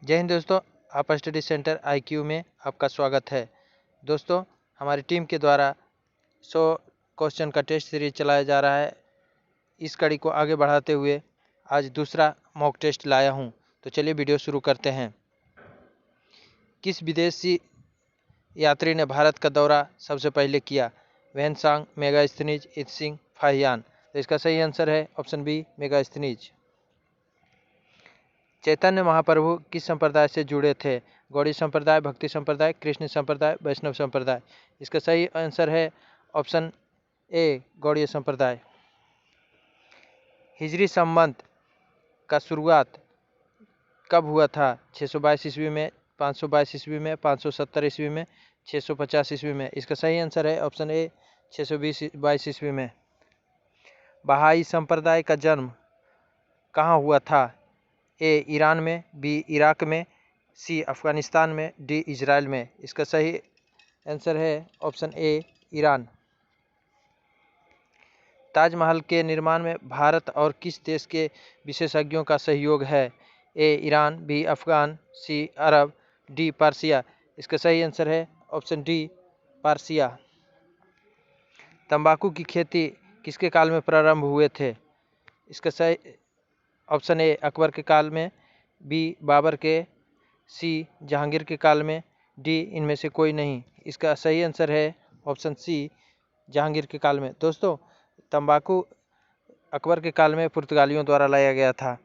जय हिंद दोस्तों, आप स्टडी सेंटर आईक्यू में आपका स्वागत है। दोस्तों, हमारी टीम के द्वारा 100 क्वेश्चन का टेस्ट सीरीज चलाया जा रहा है। इस कड़ी को आगे बढ़ाते हुए आज दूसरा मॉक टेस्ट लाया हूं। तो चलिए वीडियो शुरू करते हैं। किस विदेशी यात्री ने भारत का दौरा सबसे पहले किया? वैनसांग, मेगास्थनीज, इत्सिंग, फाहियान। तो इसका सही आंसर है ऑप्शन बी, मेगास्थनीज। चैतन्य महाप्रभु किस संप्रदाय से जुड़े थे? गौड़ी संप्रदाय, भक्ति संप्रदाय, कृष्ण संप्रदाय, वैष्णव संप्रदाय। इसका सही आंसर है ऑप्शन ए, गौड़ीय संप्रदाय। हिजरी संवत का शुरुआत कब हुआ था? 622 ईस्वी में, 522 ईस्वी में, 570 ईस्वी में, 650 ईस्वी में। इसका सही आंसर है ऑप्शन ए, 622 ईस्वी में। बहाई संप्रदाय का जन्म कहाँ हुआ था? ए, ईरान में, बी, इराक में, सी, अफगानिस्तान में, डी, इजराइल में। इसका सही आंसर है ऑप्शन ए, ईरान। ताजमहल के निर्माण में भारत और किस देश के विशेषज्ञों का सहयोग है? ए, ईरान, बी, अफगान, सी, अरब, डी, पारसिया। इसका सही आंसर है ऑप्शन डी, पारसिया। तंबाकू की खेती किसके काल में प्रारंभ हुए थे? इसका सही ऑप्शन ए, अकबर के काल में, बी, बाबर के, सी, जहांगीर के काल में, डी, इनमें से कोई नहीं। इसका सही आंसर है ऑप्शन सी, जहांगीर के काल में। दोस्तों, तंबाकू अकबर के काल में पुर्तगालियों द्वारा लाया गया था।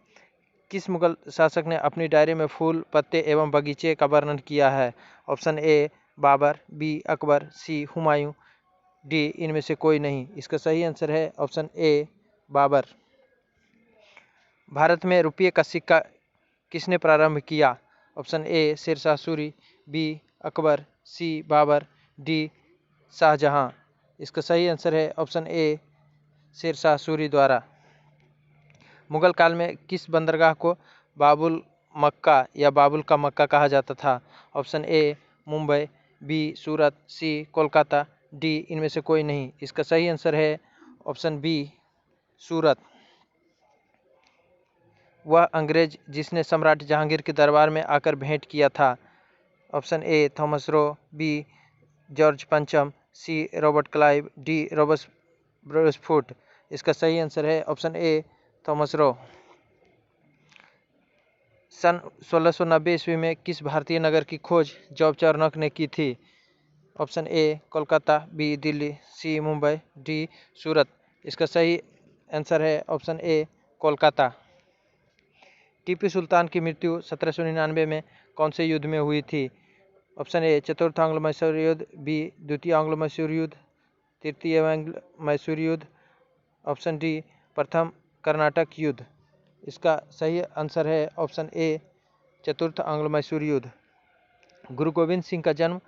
किस मुगल शासक ने अपनी डायरी में फूल, पत्ते एवं बगीचे का वर्णन किया है? Option A, Babar, B, Akbar, C, Humayun, D, इनमें से कोई नहीं। इसका सही आंसर है ऑप्शन ए, बाबर। भारत में रुपये का सिक्का किसने प्रारंभ किया? Option A, Sher Shah Suri, B, Akbar, C, Babur, D, Shah Jahan. इसका सही आंसर है ऑप्शन ए, शेरशाह सूरी द्वारा। मुगल काल में किस बंदरगाह को बाबुल मक्का या बाबुल का मक्का कहा जाता था? Option A, Mumbai, B, Surat, C, Kolkata, D, इनमें से कोई नहीं। इसका सही आंसर है ऑप्शन बी, सूरत। वह अंग्रेज जिसने सम्राट जहांगीर के दरबार में आकर भेंट किया था? Option A, Thomas Roe, B, George पंचम, C, Robert Clive, D, Robert. इसका सही आंसर है ऑप्शन ए, थॉमस रो। सन 1690 ईस्वी में किस भारतीय नगर की खोज जॉर्ज चार्नक ने की थी? Option A, Kolkata, B, Delhi, C, Mumbai, D, Surat. इसका सही आंसर है ऑप्शन ए, कोलकाता। टीपू सुल्तान की मृत्यु 1799 में कौन से युद्ध में हुई थी? ऑप्शन ए, चतुर्थ आंग्लो मैसूर युद्ध, बी, द्वितीय आंग्लो मैसूर युद्ध, तृतीय आंग्लो मैसूर युद्ध, ऑप्शन डी, प्रथम कर्नाटक युद्ध। इसका सही आंसर है ऑप्शन ए, चतुर्थ आंग्लो मैसूर युद्ध। गुरु गोविंद सिंह का जन्म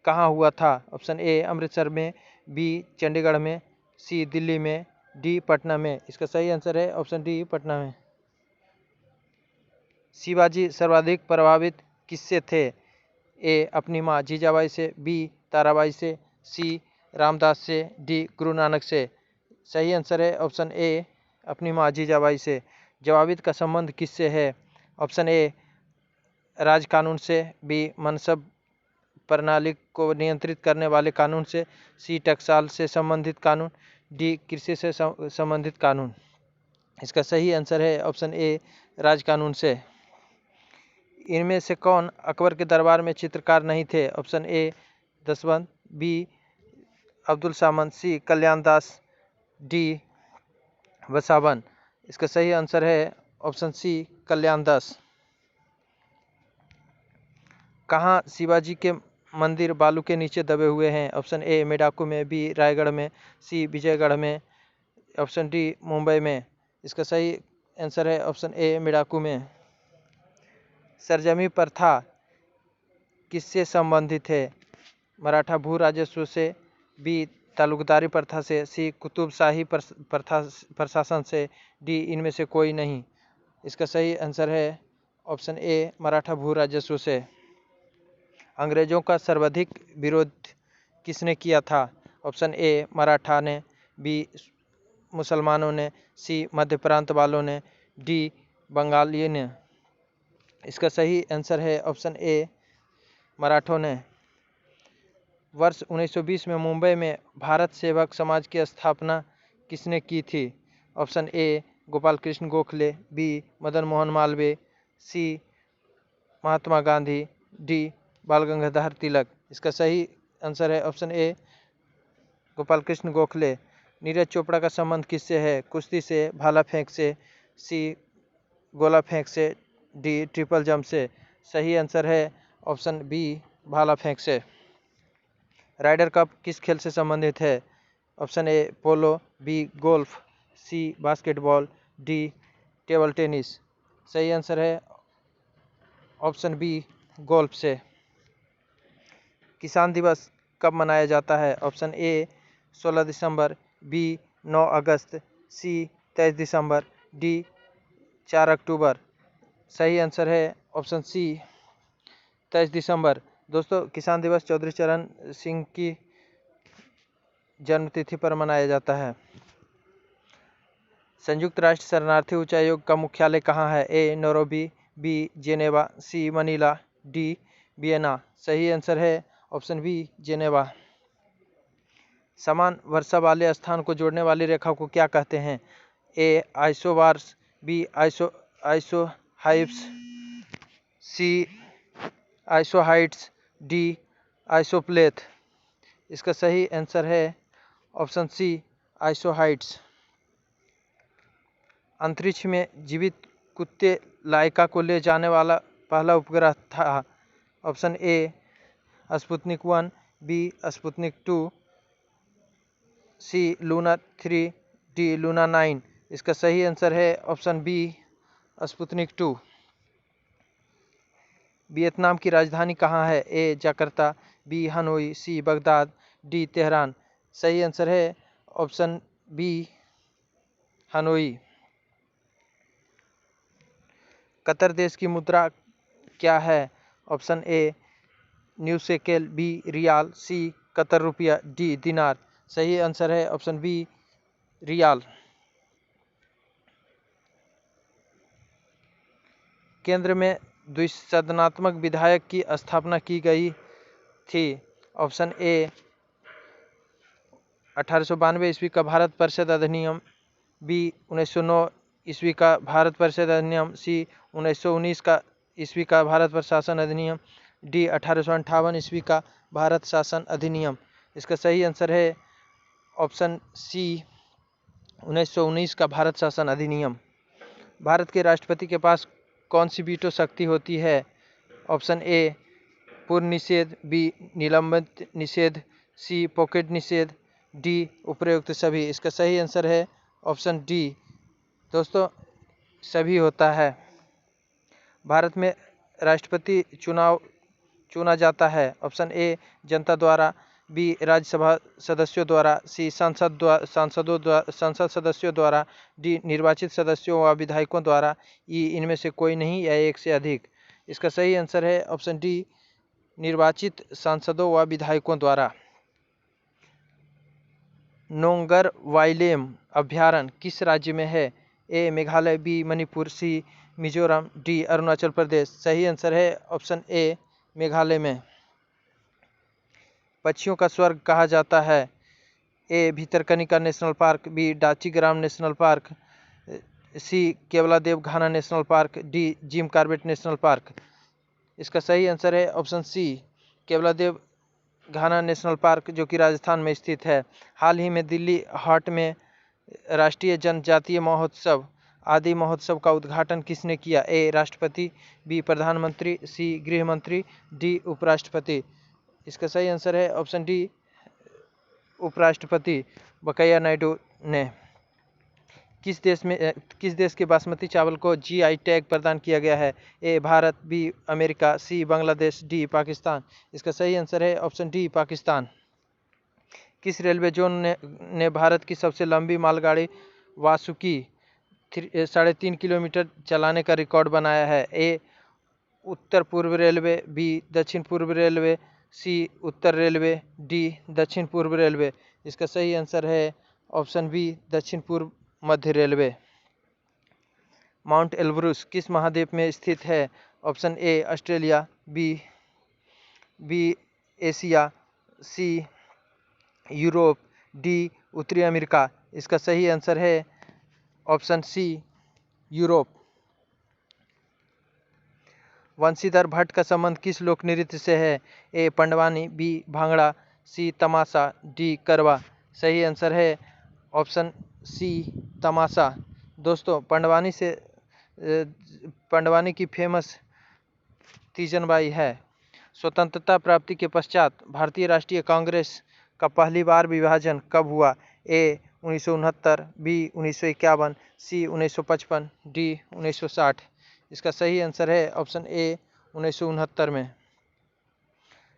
कहाँ हुआ था? ऑप्शन ए, अमृतसर में, बी, चंडीगढ़ में, सी, दिल्ली में, डी, पटना में। इसका सही आंसर है ऑप्शन डी, पटना में। शिवाजी सर्वाधिक प्रभावित किससे थे? ए, अपनी माँ जीजाबाई से, बी, ताराबाई से, सी, रामदास से, डी, गुरु नानक से। सही आंसर है ऑप्शन ए, अपनी माँ जीजाबाई से। जवाबित का संबंध किससे है? ऑप्शन ए, राज कानून से, बी, मनसब प्रणाली को नियंत्रित करने वाले कानून से, सी, टकसाल से संबंधित कानून, डी, कृषि से संबंधित कानून। इसका सही आंसर है ऑप्शन ए, राज कानून से। इनमें से कौन अकबर के दरबार में चित्रकार नहीं थे? Option A, Daswant, B, Abdul Samant, C, Kalyan Das, D, Basawan. इसका सही आंसर है ऑप्शन सी, कल्याण दास। कहाँ शिवाजी के मंदिर बालू के नीचे दबे हुए हैं? ऑप्शन ए, मेडाकू में, बी, रायगढ़ में, सी, विजयगढ़ में, ऑप्शन डी, मुंबई में। इसका सही आंसर है ऑप्शन ए, मेडाकू में। सरजमी प्रथा किससे संबंधित है? मराठा भू राजस्व से, बी, तालुकदारी प्रथा से, सी, कुतुबशाही प्रथा प्रशासन से, डी, इनमें से कोई नहीं। इसका सही आंसर है ऑप्शन ए, मराठा भू राजस्व से। अंग्रेजों का सर्वाधिक विरोध किसने किया था? ऑप्शन ए, मराठा ने, बी, मुसलमानों ने, सी, मध्य प्रांत वालों ने, डी, बंगाली ने। इसका सही आंसर है ऑप्शन ए मराठों ने। वर्ष 1920 में मुंबई में भारत सेवक समाज की स्थापना किसने की थी? Option A Gopal Krishna Gokhale, B Madan Mohan Malviya, C Mahatma Gandhi, D Bal Gangadhar Tilak. इसका सही आंसर है ऑप्शन ए गोपाल कृष्ण गोखले। नीरज चोपड़ा का संबंध किससे है? कुश्ती से, भाला फेंक से, सी गोला फेंक से, डी ट्रिपल जंप से। सही आंसर है ऑप्शन बी भाला फेंक से। राइडर कप किस खेल से संबंधित है? Option A polo, B golf, C basketball, D table tennis. सही आंसर है ऑप्शन बी गोल्फ से। किसान दिवस कब मनाया जाता है? ऑप्शन ए 16 दिसंबर, बी 9 अगस्त, सी 23 दिसंबर, डी 4 अक्टूबर। सही आंसर है ऑप्शन सी 23 दिसंबर। दोस्तों, किसान दिवस चौधरी चरण सिंह की जन्मतिथि पर मनाया जाता है। संयुक्त राष्ट्र शरणार्थी उच्चायोग का मुख्यालय कहाँ है? ए नैरोबी, बी जेनेवा, सी मनीला, डी वियना। सही आंसर है ऑप्शन बी जेनेवा। समान वर्षा वाले स्थान को जोड़ने वाली रेखा को क्या कहते हैं? ए आइसोबार्स, बी आइसोहाइप्स, सी आइसोहाइट्स, डी आइसोप्लेथ। इसका सही आंसर है ऑप्शन सी आइसोहाइट्स। अंतरिक्ष में जीवित कुत्ते लाइका को ले जाने वाला पहला उपग्रह था? Option A Sputnik 1, B Sputnik 2, C Luna 3, D Luna 9। इसका सही आंसर है ऑप्शन बी स्पुतनिक 2। वियतनाम की राजधानी कहाँ है? A Jakarta, B Hanoi, C Baghdad, D Tehran. सही आंसर है ऑप्शन बी हनोई। कतर देश की मुद्रा क्या है? Option A new shekel, B riyal, C Qatar रुपया, डी दिनार। सही आंसर है ऑप्शन बी रियाल। केंद्र में द्विसदनात्मक विधायक की स्थापना की गई थी? ऑप्शन ए 1892 ईस्वी का भारत परिषद अधिनियम, बी 1909 ईस्वी का भारत परिषद अधिनियम, सी 1919 का ईस्वी का भारत प्रशासन अधिनियम, डी 1858 ईस्वी का भारत शासन अधिनियम। इसका सही आंसर है ऑप्शन सी 1919 का भारत शासन अधिनियम। भारत के राष्ट्रपति के पास कौन सी वीटो शक्ति होती है? ऑप्शन ए पूर्ण निषेध, बी निलंबित निषेध, सी पॉकेट निषेध, डी उपयुक्त सभी। इसका सही आंसर है ऑप्शन डी दोस्तों सभी होता है। भारत में राष्ट्रपति चुना जाता है? ऑप्शन ए जनता द्वारा, बी राज्यसभा सदस्यों द्वारा, सी संसद सदस्यों द्वारा, डी निर्वाचित सदस्यों व विधायकों द्वारा, ई इनमें से कोई नहीं या एक से अधिक। इसका सही आंसर है ऑप्शन डी निर्वाचित सांसदों व विधायकों द्वारा। नोंगर वाइलेम अभ्यारण्य किस राज्य में है? ए मेघालय, बी मणिपुर, सी मिजोरम, डी अरुणाचल प्रदेश। सही आंसर है ऑप्शन ए मेघालय में। पक्षियों का स्वर्ग कहा जाता है? A Bhitarkanika National Park, B Dachigam National Park, C Keoladeo Ghana National Park, D Jim Corbett National Park. इसका सही आंसर है option C Keoladeo Ghana National Park, जो कि राजस्थान में स्थित है। हाल ही में दिल्ली हाट में राष्ट्रीय जनजातीय महोत्सव आदि महोत्सव का उद्घाटन किसने किया? ए राष्ट्रपति, बी प्रधानमंत्री, सी गृह मंत्री, डी उपराष्ट्रपति। इसका सही आंसर है ऑप्शन डी उपराष्ट्रपति वेंकैया नायडू ने। किस देश के बासमती चावल को जीआई टैग प्रदान किया गया है? ए भारत, बी अमेरिका, सी बांग्लादेश, डी पाकिस्तान। इसका सही आंसर है ऑप्शन डी पाकिस्तान। किस रेलवे जोन ने भारत की सबसे लंबी मालगाड़ी वासुकी 3.5 किलोमीटर चलाने का रिकॉर्ड बनाया है? ए उत्तर पूर्व रेलवे, बी दक्षिण पूर्व रेलवे, सी उत्तर रेलवे, डी दक्षिण पूर्व रेलवे। इसका सही आंसर है ऑप्शन बी दक्षिण पूर्व मध्य रेलवे। माउंट एल्ब्रुस किस महाद्वीप में स्थित है? Option A Australia, B Asia, C Europe, D उत्तरी अमेरिका। इसका सही आंसर है option C Europe. Vanshidhar Bhatt का संबंध किस लोक नृत्य से है? A Pandavani, B Bhangra, C Tamasha, D Karwa. सही आंसर है ऑप्शन सी तमाशा। दोस्तों पंडवानी की फेमस तीजनबाई है। स्वतंत्रता प्राप्ति के पश्चात भारतीय राष्ट्रीय कांग्रेस का पहली बार विभाजन कब हुआ? ए 1969, बी 1951, सी 1955, डी 1960। इसका सही आंसर है ऑप्शन ए 1969 में।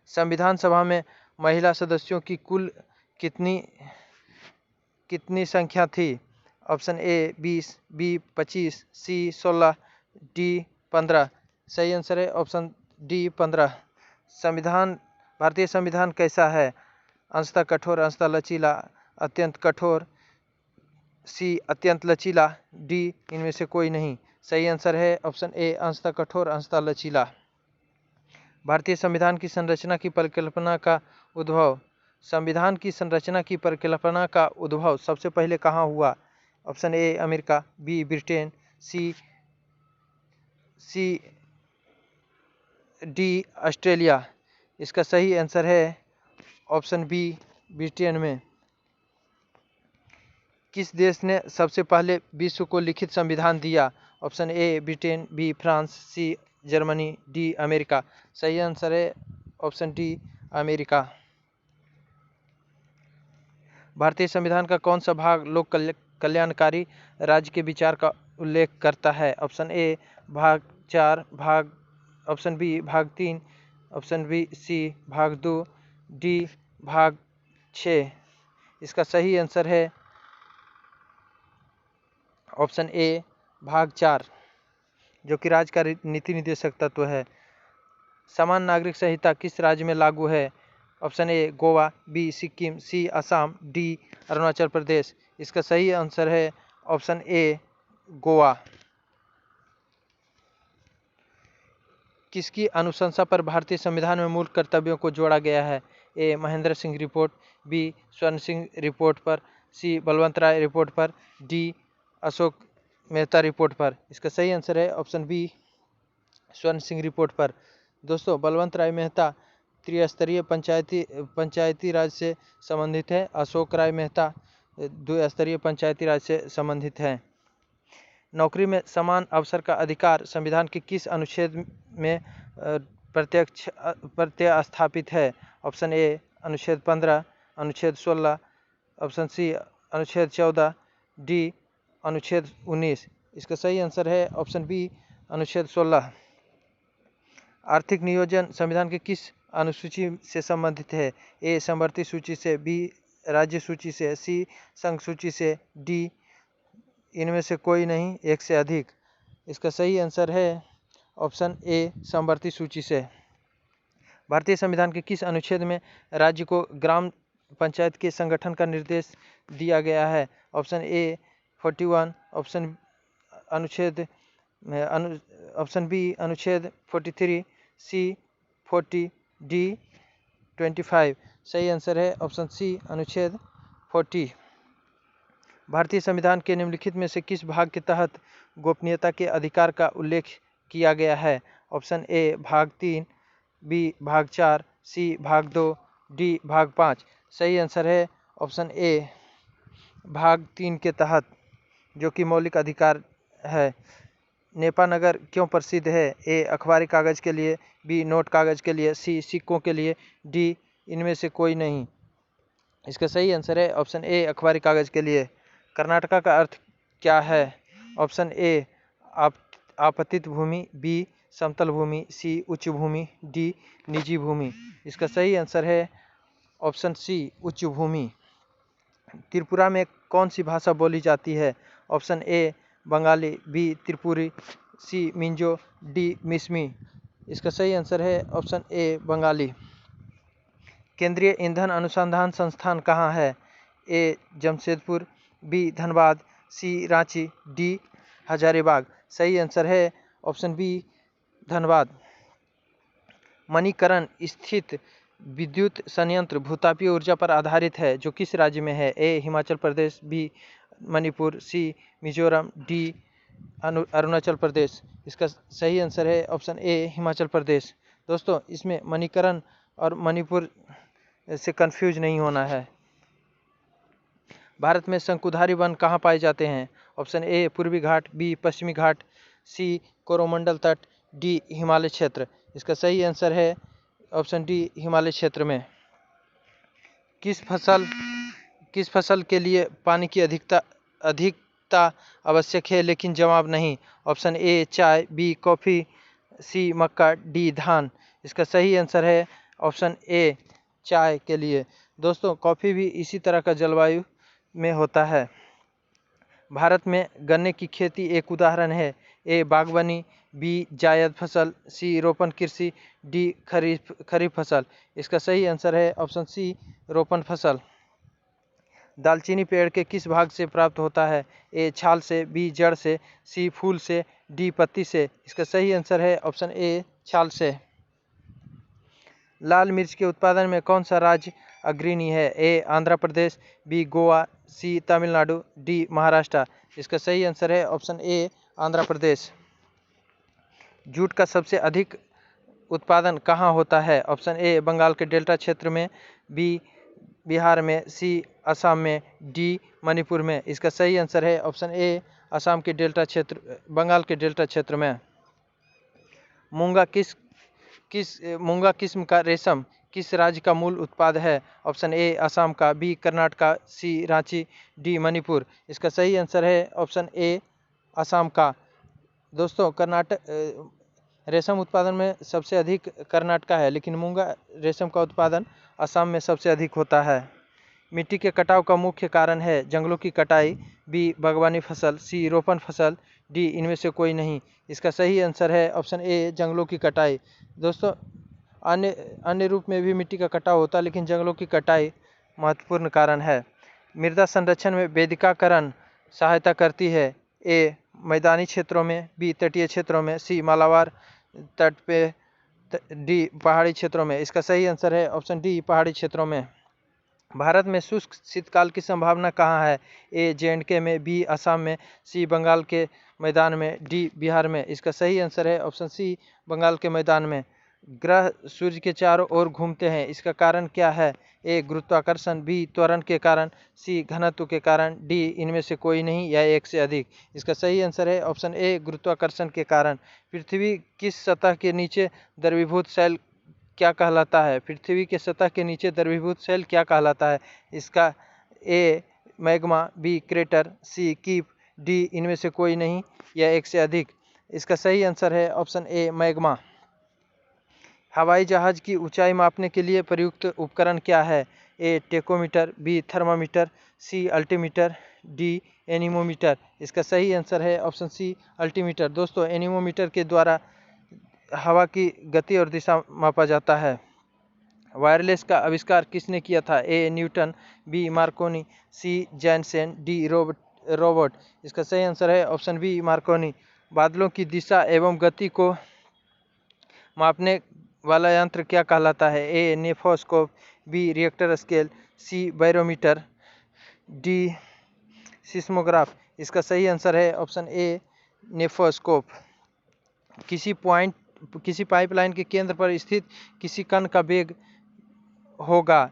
संविधान सभा में महिला सदस्यों की कुल कितनी संख्या थी? Option A 20, B 25, C 16, D 15। सही आंसर है ऑप्शन डी 15। भारतीय संविधान कैसा है? अंशतः कठोर, अंशतः लचीला, अत्यंत कठोर, सी अत्यंत लचीला, डी इनमें से कोई नहीं। सही आंसर है ऑप्शन ए अंशतः कठोर, अंशतः लचीला। भारतीय संविधान की संरचना की परिकल्पना का उद्भव संविधान की संरचना की परिकल्पना का उद्भव सबसे पहले कहाँ हुआ? Option A America, B Britain, C D Australia. इसका सही आंसर है ऑप्शन बी ब्रिटेन में। किस देश ने सबसे पहले विश्व को लिखित संविधान दिया? Option A Britain, B France, C Germany, D America. सही आंसर है ऑप्शन डी अमेरिका। भारतीय संविधान का कौन सा भाग लोक कल्याणकारी राज्य के विचार का उल्लेख करता है? ऑप्शन ए भाग 4, ऑप्शन बी भाग 3, ऑप्शन बी सी भाग 2, डी भाग 6। इसका सही आंसर है ऑप्शन ए भाग 4, जो कि राज्य का नीति निर्देशक तत्व है। समान नागरिक संहिता किस राज्य में लागू है? Option A Goa, B Sikkim, C Assam, D Arunachal Pradesh. इसका सही आंसर है ऑप्शन ए गोवा। किसकी अनुशंसा पर भारतीय संविधान में मूल कर्तव्यों को जोड़ा गया है? ए महेंद्र सिंह रिपोर्ट, बी स्वर्ण सिंह रिपोर्ट पर, सी बलवंत राय रिपोर्ट पर, डी अशोक मेहता रिपोर्ट पर। इसका सही आंसर है ऑप्शन बी स्वर्ण सिंह रिपोर्ट पर। दोस्तों बलवंत राय मेहता त्रिस्तरीय पंचायती राज से संबंधित है। अशोक राय मेहता द्विस्तरीय पंचायती राज से संबंधित है। नौकरी में समान अवसर का अधिकार संविधान के किस अनुच्छेद में प्रत्यस्थापित है? ऑप्शन ए अनुच्छेद 15, अनुच्छेद 16, ऑप्शन सी अनुच्छेद 14, डी अनुच्छेद 19। इसका सही आंसर है ऑप्शन बी अनुच्छेद 16। आर्थिक नियोजन संविधान के किस अनुसूची से संबंधित है? ए समवर्ती सूची से, बी राज्य सूची से, सी संघ सूची से, डी इनमें से कोई नहीं, एक से अधिक। इसका सही आंसर है ऑप्शन ए समवर्ती सूची से। भारतीय संविधान के किस अनुच्छेद में राज्य को ग्राम पंचायत के संगठन का निर्देश दिया गया है? ऑप्शन ए 41, ऑप्शन बी अनुच्छेद 43, सी 40, डी 25। सही आंसर है ऑप्शन सी अनुच्छेद 40। भारतीय संविधान के निम्नलिखित में से किस भाग के तहत गोपनीयता के अधिकार का उल्लेख किया गया है? ऑप्शन ए भाग 3, बी भाग 4, सी भाग 2, डी भाग 5। सही आंसर है ऑप्शन ए भाग 3 के तहत, जो कि मौलिक अधिकार है। नेपा नगर क्यों प्रसिद्ध है? ए अखबारी कागज के लिए, बी नोट कागज के लिए, सी सिक्कों के लिए, डी इनमें से कोई नहीं। इसका सही आंसर है ऑप्शन ए अखबारी कागज के लिए। कर्नाटका का अर्थ क्या है? ऑप्शन ए आपतित भूमि, बी समतल भूमि, सी उच्च भूमि, डी निजी भूमि। इसका सही आंसर है ऑप्शन सी उच्च भूमि। त्रिपुरा में कौन सी भाषा बोली जाती है? Option A Bengali, B Tripuri, C Mizo, D Mishmi. इसका सही आंसर है ऑप्शन ए बंगाली। केंद्रीय ईंधन अनुसंधान संस्थान कहाँ है? ए जमशेदपुर, बी धनबाद, सी रांची, डी हजारीबाग। सही आंसर है ऑप्शन बी धनबाद। मणिकरण स्थित विद्युत संयंत्र भूतापीय ऊर्जा पर आधारित है, जो किस राज्य में है? ए हिमाचल प्रदेश, बी मणिपुर, सी मिजोरम, डी अरुणाचल प्रदेश। इसका सही आंसर है ऑप्शन ए हिमाचल प्रदेश। दोस्तों, इसमें मणिकरण और मणिपुर से कंफ्यूज नहीं होना है। भारत में शंकुधारी वन कहाँ पाए जाते हैं? ऑप्शन ए पूर्वी घाट, बी पश्चिमी घाट, सी कोरोमंडल तट, डी हिमालय क्षेत्र। इसका सही आंसर है ऑप्शन डी हिमालय क्षेत्र में। किस फसल के लिए पानी की अधिकता आवश्यक है लेकिन जवाब नहीं? ऑप्शन ए चाय, बी कॉफ़ी, सी मक्का, डी धान। इसका सही आंसर है ऑप्शन ए चाय के लिए। दोस्तों, कॉफ़ी भी इसी तरह का जलवायु में होता है। भारत में गन्ने की खेती एक उदाहरण है। ए बागवानी, बी जायद फसल, सी रोपण कृषि, डी खरीफ फसल। इसका सही आंसर है ऑप्शन सी रोपण फसल। दालचीनी पेड़ के किस भाग से प्राप्त होता है? ए छाल से, बी जड़ से, सी फूल से, डी पत्ती से। इसका सही आंसर है ऑप्शन ए छाल से। लाल मिर्च के उत्पादन में कौन सा राज्य अग्रणी है? ए आंध्र प्रदेश, बी गोवा, सी तमिलनाडु, डी महाराष्ट्र। इसका सही आंसर है ऑप्शन ए आंध्र प्रदेश। जूट का सबसे अधिक उत्पादन कहाँ होता है? ऑप्शन ए बंगाल के डेल्टा क्षेत्र में, बी बिहार में, सी असम में, डी मणिपुर में। इसका सही आंसर है ऑप्शन ए असम के डेल्टा क्षेत्र, बंगाल के डेल्टा क्षेत्र में। मूंगा किस्म का रेशम किस राज्य का मूल उत्पाद है? ऑप्शन ए असम का, बी कर्नाटक, सी रांची, डी मणिपुर। इसका सही आंसर है ऑप्शन ए असम का। दोस्तों, कर्नाटक रेशम उत्पादन में सबसे अधिक कर्नाटक है, लेकिन मूंगा रेशम का उत्पादन असम में सबसे अधिक होता है। मिट्टी के कटाव का मुख्य कारण है? जंगलों की कटाई, बी बागवानी फसल, सी रोपण फसल, डी इनमें से कोई नहीं। इसका सही आंसर है ऑप्शन ए जंगलों की कटाई। दोस्तों, अन्य रूप में भी मिट्टी का कटाव होता है, लेकिन जंगलों की कटाई महत्वपूर्ण कारण है। मृदा संरक्षण में वेदिकाकरण सहायता करती है? ए मैदानी क्षेत्रों में, बी तटीय क्षेत्रों में, सी मालाबार तट पे, डी पहाड़ी क्षेत्रों में। इसका सही आंसर है ऑप्शन डी पहाड़ी क्षेत्रों में। भारत में शुष्क शीतकाल की संभावना कहाँ है? ए J&K में, बी असम में, सी बंगाल के मैदान में, डी बिहार में। इसका सही आंसर है ऑप्शन सी बंगाल के मैदान में। ग्रह सूर्य के चारों ओर घूमते हैं, इसका कारण क्या है? ए गुरुत्वाकर्षण, बी त्वरण के कारण, सी घनत्व के कारण, डी इनमें से कोई नहीं या एक से अधिक। इसका सही आंसर है ऑप्शन ए गुरुत्वाकर्षण के कारण। पृथ्वी किस सतह के नीचे द्रवीभूत शैल क्या कहलाता है? पृथ्वी के सतह के नीचे द्रवीभूत शैल क्या कहलाता है? इसका ए मैग्मा, बी क्रेटर, सी कीप, डी इनमें से कोई नहीं या एक से अधिक। इसका सही आंसर है ऑप्शन ए मैग्मा। हवाई जहाज की ऊंचाई मापने के लिए प्रयुक्त उपकरण क्या है? ए टेकोमीटर, बी थर्मामीटर, सी अल्टीमीटर, डी एनीमोमीटर। इसका सही आंसर है ऑप्शन सी अल्टीमीटर। दोस्तों, एनीमोमीटर के द्वारा हवा की गति और दिशा मापा जाता है। वायरलेस का आविष्कार किसने किया था? A Newton, B Marconi, C Jansen, D robot. इसका सही आंसर है ऑप्शन बी मार्कोनी। बादलों की दिशा एवं गति को मापने वाला यंत्र क्या कहलाता है? A nephoscope, B reactor scale, C barometer, D seismograph. इसका सही आंसर है ऑप्शन ए नेफोस्कोप। किसी पाइपलाइन के केंद्र पर स्थित किसी कण का वेग होगा?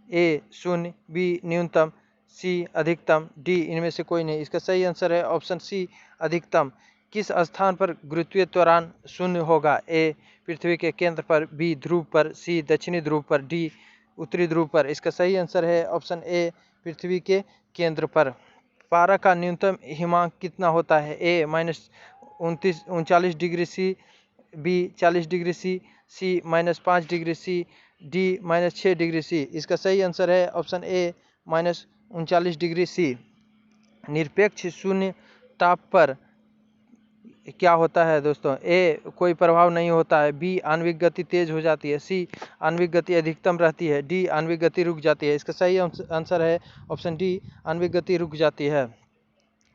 ए 0, बी न्यूनतम, सी अधिकतम, डी इनमें से कोई नहीं। इसका सही आंसर है ऑप्शन सी अधिकतम। किस स्थान पर गुरुत्वीय त्वरण 0 होगा? ए पृथ्वी के केंद्र पर, बी ध्रुव पर, सी दक्षिणी ध्रुव पर, डी उत्तरी ध्रुव पर। इसका सही आंसर है ऑप्शन ए पृथ्वी के केंद्र पर। पारा का न्यूनतम हिमांक कितना होता है? A -39 degree C, B 40 degree C, C -5 degree C, D -6 degree C. इसका सही आंसर है ऑप्शन ए -39 डिग्री सी। निरपेक्ष शून्य ताप पर क्या होता है दोस्तों? ए कोई प्रभाव नहीं होता है, बी आणविक गति तेज हो जाती है, सी आणविक गति अधिकतम रहती है, डी आणविक गति रुक जाती है। इसका सही आंसर है ऑप्शन डी आणविक गति रुक जाती है।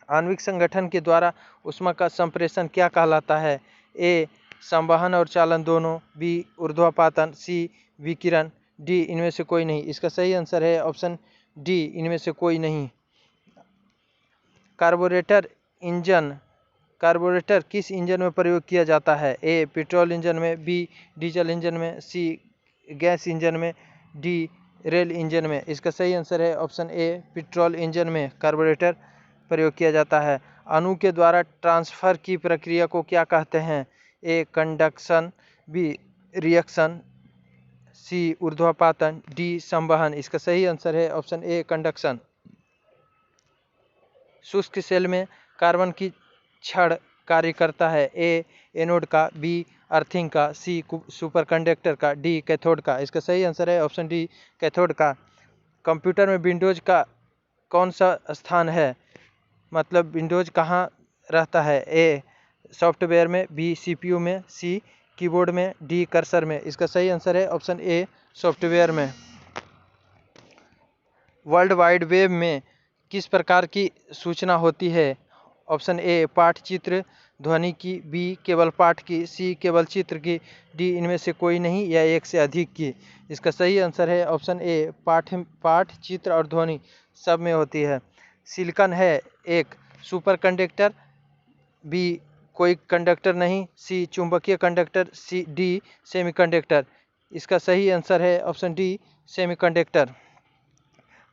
आणविक संगठन के द्वारा ऊष्मा का संप्रेषण क्या कहलाता है? ए संवहन और चालन दोनों, बी ऊर्ध्वपातन, सी विकिरण, डी इनमें से कोई नहीं। इसका सही आंसर है ऑप्शन डी, इनमें से कोई नहीं। कार्बोरेटर किस इंजन में प्रयोग किया जाता है? ए पेट्रोल इंजन में, बी डीजल इंजन में, सी गैस इंजन में, डी रेल इंजन में। इसका सही आंसर है ऑप्शन ए, पेट्रोल इंजन में कार्बोरेटर प्रयोग किया जाता है। अणु के द्वारा ट्रांसफर की प्रक्रिया को क्या कहते हैं? ए कंडक्शन, बी रिएक्शन, सी ऊर्ध्वपातन, डी संवहन। इसका सही आंसर है ऑप्शन ए, कंडक्शन। शुष्क सेल में कार्बन की छड़ कार्य करता है? ए एनोड का, बी अर्थिंग का, सी सुपर कंडक्टर का, डी कैथोड का। इसका सही आंसर है ऑप्शन डी, कैथोड का। कंप्यूटर में विंडोज का कौन सा स्थान है, मतलब विंडोज कहाँ रहता है? ए सॉफ्टवेयर में, बी सीपीयू में, सी कीबोर्ड में, डी कर्सर में। इसका सही आंसर है ऑप्शन ए, सॉफ्टवेयर में। वर्ल्ड वाइड वेब में किस प्रकार की सूचना होती है? ऑप्शन ए पाठ चित्र ध्वनि की, बी केवल पाठ की, सी केवल चित्र की, डी इनमें से कोई नहीं या एक से अधिक की। इसका सही आंसर है ऑप्शन ए, पाठ चित्र और ध्वनि सब में होती है। सिलिकॉन है एक सुपर कंडक्टर, बी कोई कंडक्टर नहीं, सी चुंबकीय कंडक्टर, सी डी सेमीकंडक्टर। इसका सही आंसर है ऑप्शन डी, सेमीकंडक्टर।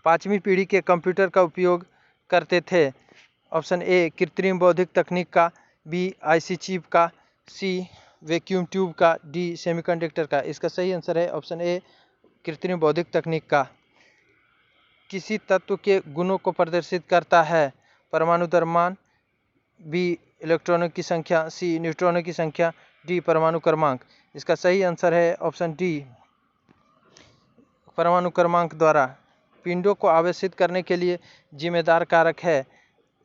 5वीं पीढ़ी के कंप्यूटर का उपयोग करते थे? ऑप्शन ए कृत्रिम बौद्धिक तकनीक का, बी आईसी चिप का, सी वैक्यूम ट्यूब का, डी सेमीकंडक्टर का। इसका सही आंसर है ऑप्शन ए, कृत्रिम बौद्धिक तकनीक का। किसी तत्व के गुणों को प्रदर्शित करता है? परमाणु द्रव्यमान, बी इलेक्ट्रॉनों की संख्या, सी न्यूट्रॉनों की संख्या, डी परमाणु क्रमांक। इसका सही आंसर है ऑप्शन डी, परमाणु क्रमांक द्वारा। पिंडों को आवेशित करने के लिए जिम्मेदार कारक है?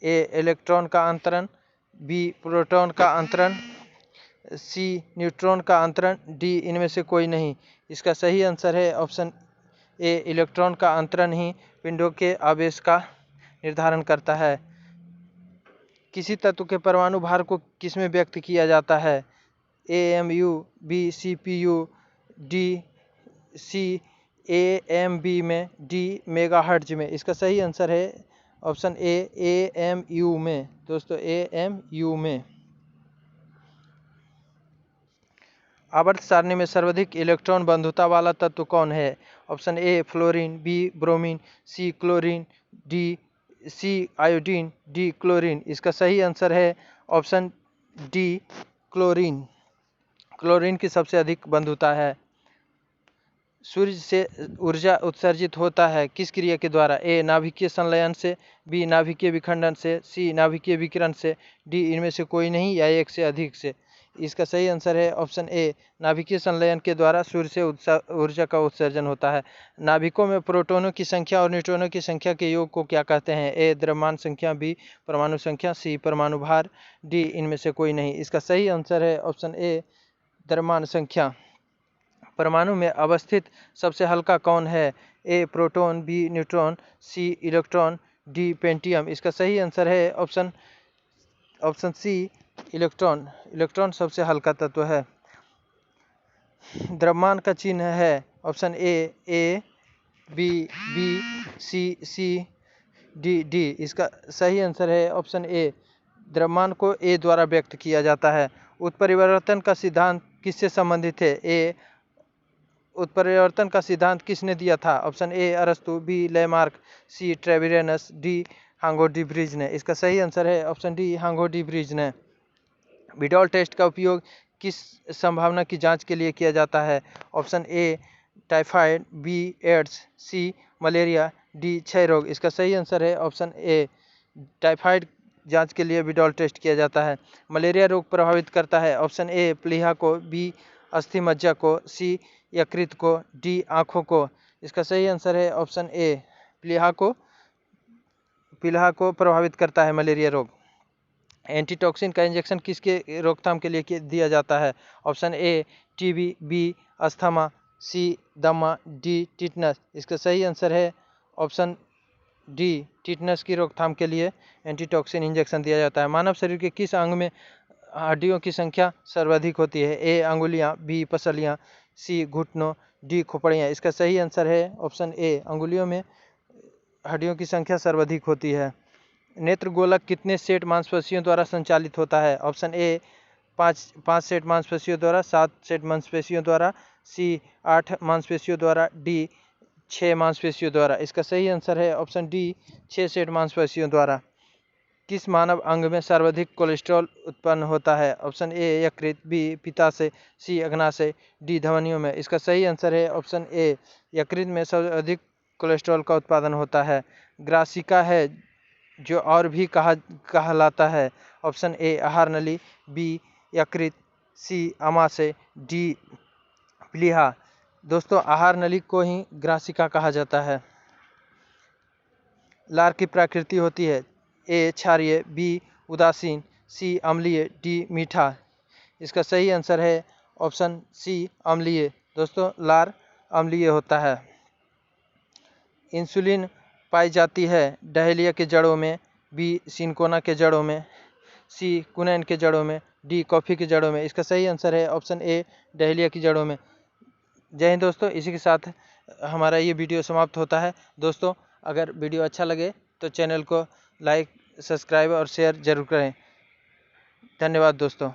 ए इलेक्ट्रॉन का अंतरण, बी प्रोटॉन का अंतरण, सी न्यूट्रॉन का अंतरण, डी इनमें से कोई नहीं। इसका सही आंसर है ऑप्शन ए, इलेक्ट्रॉन का अंतरण ही पिंडों के आवेश का निर्धारण करता है। किसी तत्व के परमाणु भार को किसमें व्यक्त किया जाता है? AMU, B CPU, D C AMB में, डी मेगाहर्ट्ज में। इसका सही आंसर है ऑप्शन ए, एएमयू में। दोस्तों एएमयू में। आवर्त सारणी में सर्वाधिक इलेक्ट्रॉन बंधुता वाला तत्व कौन है? Option A fluorine, B bromine, C chlorine, C iodine, D chlorine. इसका सही आंसर है ऑप्शन डी, क्लोरीन। क्लोरीन की सबसे अधिक बंधुता है। सूर्य से ऊर्जा उत्सर्जित होता है किस क्रिया के द्वारा? ए नाभिकीय संलयन से, बी नाभिकीय विखंडन से, सी नाभिकीय विकिरण से, डी इनमें से कोई नहीं या एक से अधिक से। इसका सही आंसर है ऑप्शन ए, नाभिकीय संलयन के द्वारा सूर्य से ऊर्जा का उत्सर्जन होता है। नाभिकों में प्रोटॉनों की संख्या और न्यूट्रॉनों की संख्या के योग को क्या कहते हैं? ए द्रव्यमान संख्या, बी परमाणु संख्या, सी परमाणु भार, डी इनमें से कोई नहीं। इसका सही आंसर है ऑप्शन ए, द्रव्यमान संख्या। परमाणु में अवस्थित सबसे हल्का कौन है? ए प्रोटॉन, बी न्यूट्रॉन, सी इलेक्ट्रॉन, डी पेंटियम। इसका सही आंसर है ऑप्शन सी, इलेक्ट्रॉन। इलेक्ट्रॉन सबसे हल्का तत्व है। द्रव्यमान का चिन्ह है option A B C D. इसका सही आंसर है ऑप्शन ए, द्रव्यमान को ए द्वारा व्यक्त किया जाता है। उत्परिवर्तन का सिद्धांत किससे संबंधित है? ए उत्परिवर्तन का सिद्धांत किसने दिया था? ऑप्शन ए अरस्तु, बी लेमार्क, सी ट्रेविरेनस, डी हांगो डी ब्रिज ने। इसका सही आंसर है ऑप्शन डी, हांगो डी ब्रिज ने। विडॉल टेस्ट का उपयोग किस संभावना की जांच के लिए किया जाता है? Option A typhoid, B AIDS, C malaria, D क्षय रोग। इसका सही आंसर है ऑप्शन ए, टाइफाइड जांच के लिए विडॉल टेस्ट किया जाता है। मलेरिया रोग प्रभावित करता है? ऑप्शन ए प्लीहा को, बी अस्थि मज्जा को, सी यकृत को, डी आँखों को। इसका सही आंसर है ऑप्शन ए, प्लीहा को प्रभावित करता है मलेरिया रोग। एंटीटॉक्सिन का इंजेक्शन किसके रोकथाम के लिए दिया जाता है? Option A TB, B asthma, C दमा, डी टिटनस। इसका सही आंसर है ऑप्शन डी, टिटनस की रोकथाम के लिए एंटीटॉक्सिन इंजेक्शन दिया जाता है। मानव शरीर के किस अंग में हड्डियों की संख्या सर्वाधिक होती है? ए अंगुलियां, बी पसलियां, सी घुटनों, डी खोपड़ियां। इसका सही आंसर है ऑप्शन ए, अंगुलियों में हड्डियों की संख्या सर्वाधिक होती है। नेत्र गोलक कितने सेट मांसपेशियों द्वारा संचालित होता है? ऑप्शन ए 5 सेट मांसपेशियों द्वारा, 7 सेट मांसपेशियों द्वारा, सी 8 मांसपेशियों द्वारा, डी 6 मांसपेशियों द्वारा। इसका सही आंसर है ऑप्शन डी 6 सेट मांसपेशियों द्वारा। किस मानव अंग में सर्वाधिक कोलेस्ट्रॉल उत्पन्न होता है? ऑप्शन ए यकृत, बी पित्ताशय, सी अग्नाशय, डी धमनियों में। इसका सही आंसर है ऑप्शन ए, यकृत में सर्वाधिक कोलेस्ट्रॉल का उत्पादन होता है। ग्रासिका है जो और भी कहलाता है? ऑप्शन ए आहार नली, बी यकृत, सी आमाशय, डी प्लीहा। दोस्तों आहार नली को ही ग्रासिका कहा जाता है। लार की प्रकृति होती है? ए क्षारीय, बी उदासीन, सी अम्लीय, डी मीठा। इसका सही आंसर है ऑप्शन सी अम्लीय। दोस्तों लार अम्लीय होता है। इंसुलिन पाई जाती है डहेलिया के जड़ों में, बी सिनकोना के जड़ों में, सी कुनैन के जड़ों में, डी कॉफ़ी के जड़ों में। इसका सही आंसर है ऑप्शन ए डहेलिया की जड़ों में। जय हिंद दोस्तों, इसी के साथ हमारा ये वीडियो समाप्त होता है। दोस्तों अगर वीडियो अच्छा लगे तो चैनल को लाइक, सब्सक्राइब और शेयर जरूर करें। धन्यवाद दोस्तों।